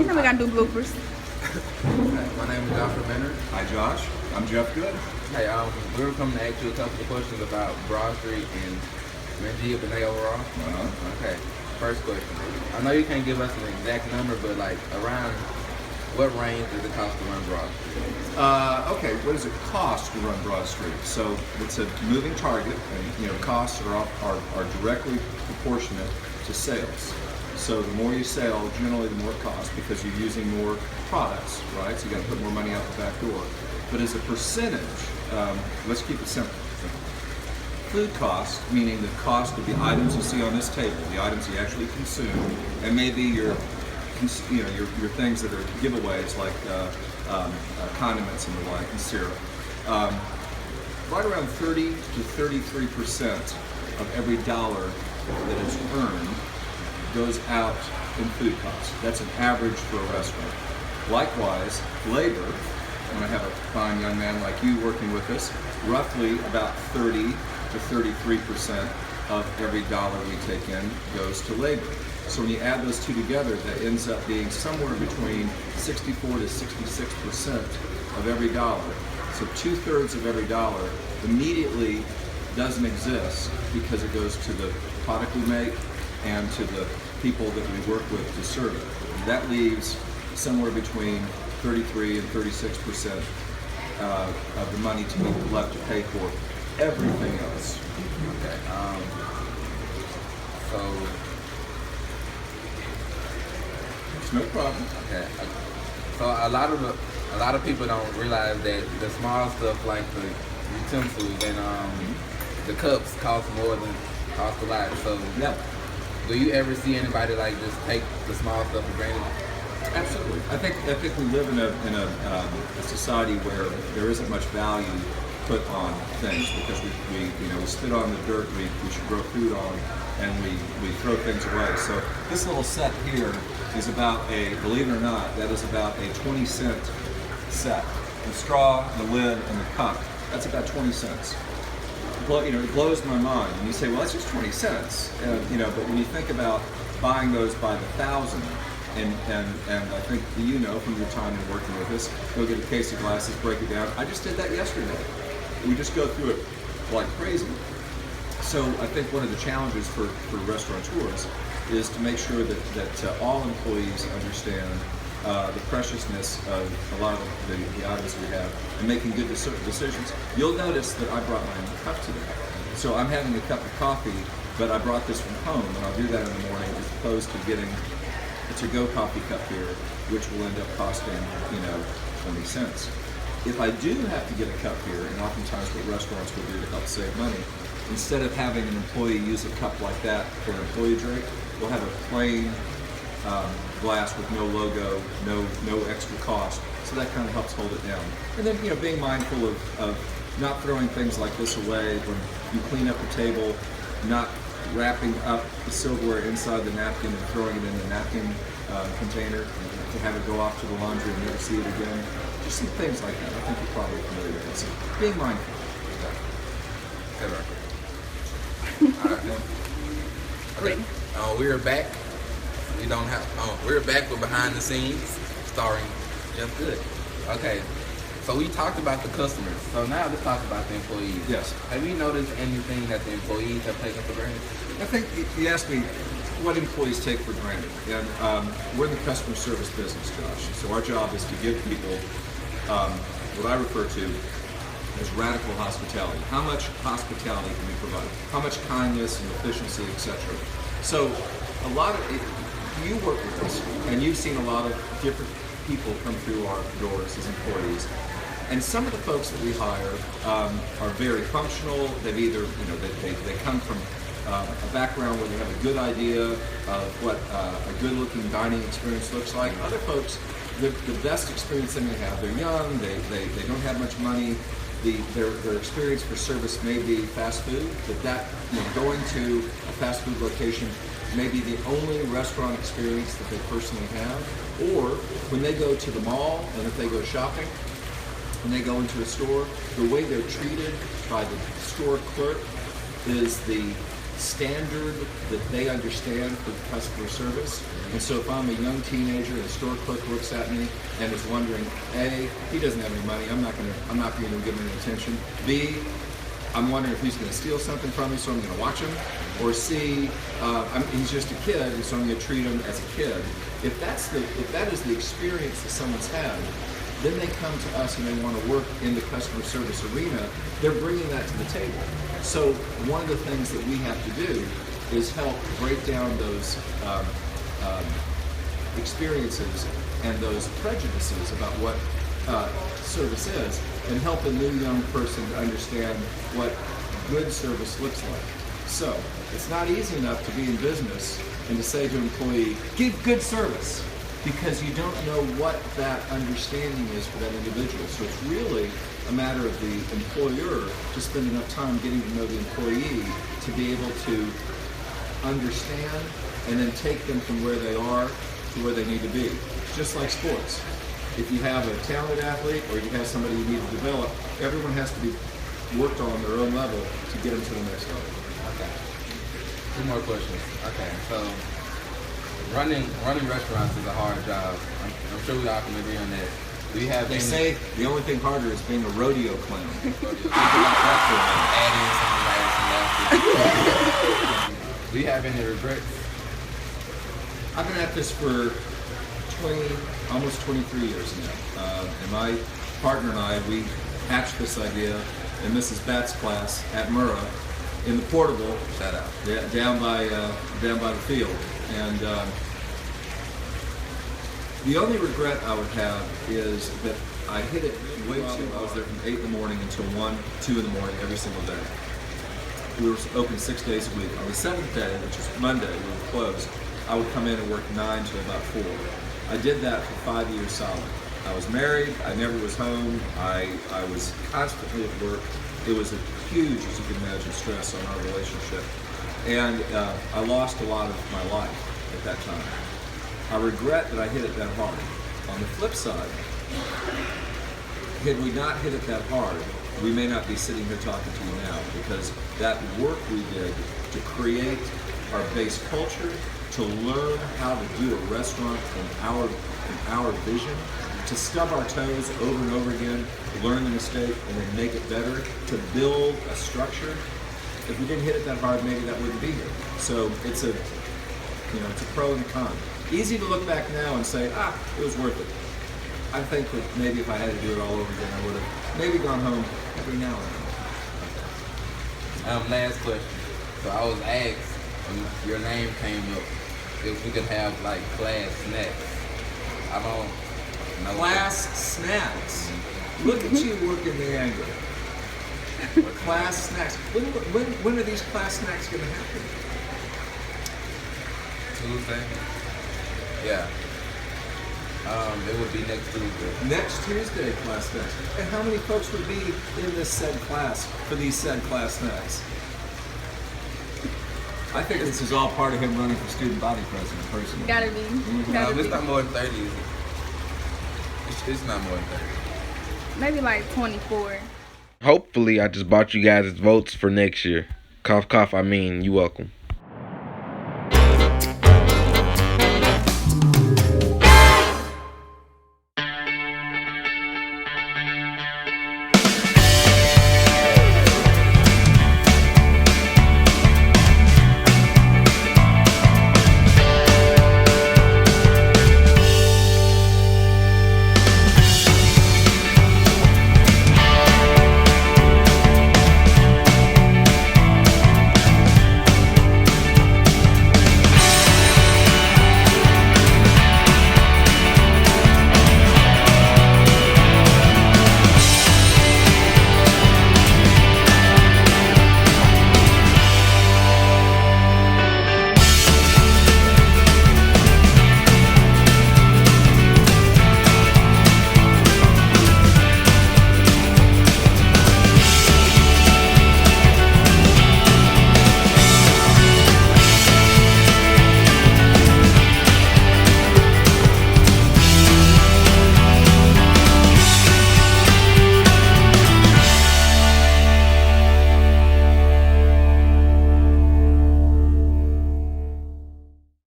Anytime we gotta do bloopers. My name is Joshua Menard. Hi, Josh. I'm Jeff Good. Hey, we were coming to ask you a couple of questions about Broad Street and Mangia Benet overall. Okay. First question. I know you can't give us an exact number, but like around what range does it cost to run Broad Street? Okay, what does it cost to run Broad Street? So it's a moving target, and costs are directly proportionate to sales. So the more you sell, generally the more it costs because you're using more products, right? So you got to put more money out the back door. But as a percentage, let's keep it simple. Food cost, meaning the cost of the items you see on this table, the items you actually consume, and maybe your things that are giveaways like condiments and the like, and syrup. Right around 30 to 33% of every dollar that is earned goes out in food costs. That's an average for a restaurant. Likewise, labor, when I have a fine young man like you working with us, roughly about 30 to 33% of every dollar we take in goes to labor. So when you add those two together, that ends up being somewhere between 64 to 66% of every dollar. So 2/3 of every dollar immediately doesn't exist because it goes to the product we make and to the people that we work with to serve it. That leaves somewhere between 33 and 36% of the money to be left to pay for everything else. Okay. So It's no problem. okay. So a lot of people don't realize that the small stuff like the utensils and the cups cost a lot. So Yeah. do you ever see anybody like just take the small stuff for granted? Absolutely. I think we live in a society where there isn't much value put on things because we spit on the dirt we should grow food on, and we throw things away. So this little set here is about believe it or not, that is about a 20-cent set. The straw, the lid, and the cup. That's about 20 cents. It blows my mind. And you say, well, that's just 20 cents. But when you think about buying those by the thousand, and I think from your time and working with us, go get a case of glasses, break it down. I just did that yesterday. We just go through it like crazy. So I think one of the challenges for restaurateurs is to make sure that all employees understand the preciousness of a lot of the items we have and making good decisions. You'll notice that I brought my own cup today. So I'm having a cup of coffee, but I brought this from home, and I'll do that in the morning as opposed to getting a to-go coffee cup here, which will end up costing 20 cents. If I do have to get a cup here, and oftentimes what restaurants will do to help save money, instead of having an employee use a cup like that for an employee drink, we'll have a plain glass with no logo, no extra cost. So that kind of helps hold it down. And then being mindful of not throwing things like this away when you clean up the table, not wrapping up the silverware inside the napkin and throwing it in the napkin container to have it go off to the laundry and never see it again. Just some things like that. I think you're probably familiar with it. So being mindful. Okay. We're back. We're back with Behind the Scenes, starring Jeff Good. Okay. So we talked about the customers. So now let's talk about the employees. Yes. Have you noticed anything that the employees have taken for granted? I think you asked me what employees take for granted. And we're in the customer service business, Josh. So our job is to give people what I refer to as radical hospitality. How much hospitality can we provide? How much kindness and efficiency, etc. So a lot of you work with us, and you've seen a lot of different people come through our doors as employees. And some of the folks that we hire are very functional. They've either, they come from a background where they have a good idea of what a good-looking dining experience looks like. Other folks, the best experience they may have, they're young, they don't have much money. Their experience for service may be fast food, but going to a fast food location may be the only restaurant experience that they personally have. Or when they go to the mall, and if they go shopping, when they go into a store, the way they're treated by the store clerk is the standard that they understand for customer service. And so if I'm a young teenager and a store clerk looks at me and is wondering, A, he doesn't have any money, I'm not going to give him any attention. B, I'm wondering if he's going to steal something from me, so I'm going to watch him. Or C, he's just a kid, and so I'm going to treat him as a kid. If that is the experience that someone's had, then they come to us and they want to work in the customer service arena. They're bringing that to the table. So one of the things that we have to do is help break down those experiences and those prejudices about what service is, and help a new young person to understand what good service looks like. So it's not easy enough to be in business and to say to an employee, give good service, because you don't know what that understanding is for that individual. So it's really a matter of the employer to spend enough time getting to know the employee to be able to understand and then take them from where they are to where they need to be. Just like sports. If you have a talented athlete or you have somebody you need to develop, everyone has to be worked on their own level to get them to the next level. Okay. Two more questions. Okay, so running restaurants is a hard job. I'm sure we all can agree on that. They say the only thing harder is being a rodeo clown. Think about that. Do you have any regrets? I've been at this for almost 23 years now. And my partner and I, we hatched this idea in Mrs. Batt's class at Murrah in the portable. Shout out. Yeah, down by the field. And the only regret I would have is that I hit it way too. I was there from 8 in the morning until 1, 2 in the morning every single day. We were open 6 days a week. On the 7th day, which is Monday, we were closed, I would come in and work 9 to about 4. I did that for 5 years solid. I was married, I never was home, I was constantly at work. It was a huge, as you can imagine, stress on our relationship. And I lost a lot of my life at that time. I regret that I hit it that hard. On the flip side, had we not hit it that hard, we may not be sitting here talking to you now, because that work we did to create our base culture, to learn how to do a restaurant in our vision, to stub our toes over and over again, learn the mistake, and then make it better, to build a structure. If we didn't hit it that hard, maybe that wouldn't be here. So it's a pro and a con. Easy to look back now and say, it was worth it. I think that maybe if I had to do it all over again, I would have maybe gone home every now and then. Last question. So I was asked, when your name came up, if we could have like class snacks. I don't know. Class snacks. Look at you working the angle. Class snacks. When are these class snacks going to happen? Tuesday. Yeah. It would be next Tuesday. Next Tuesday, class snacks. And how many folks would be in this said class for these said class snacks? I think this is all part of him running for student body president personally. Gotta be. It's not more than 30. It's not more than 30. Maybe like 24. Hopefully, I just bought you guys votes for next year. Cough, cough, I mean, you welcome.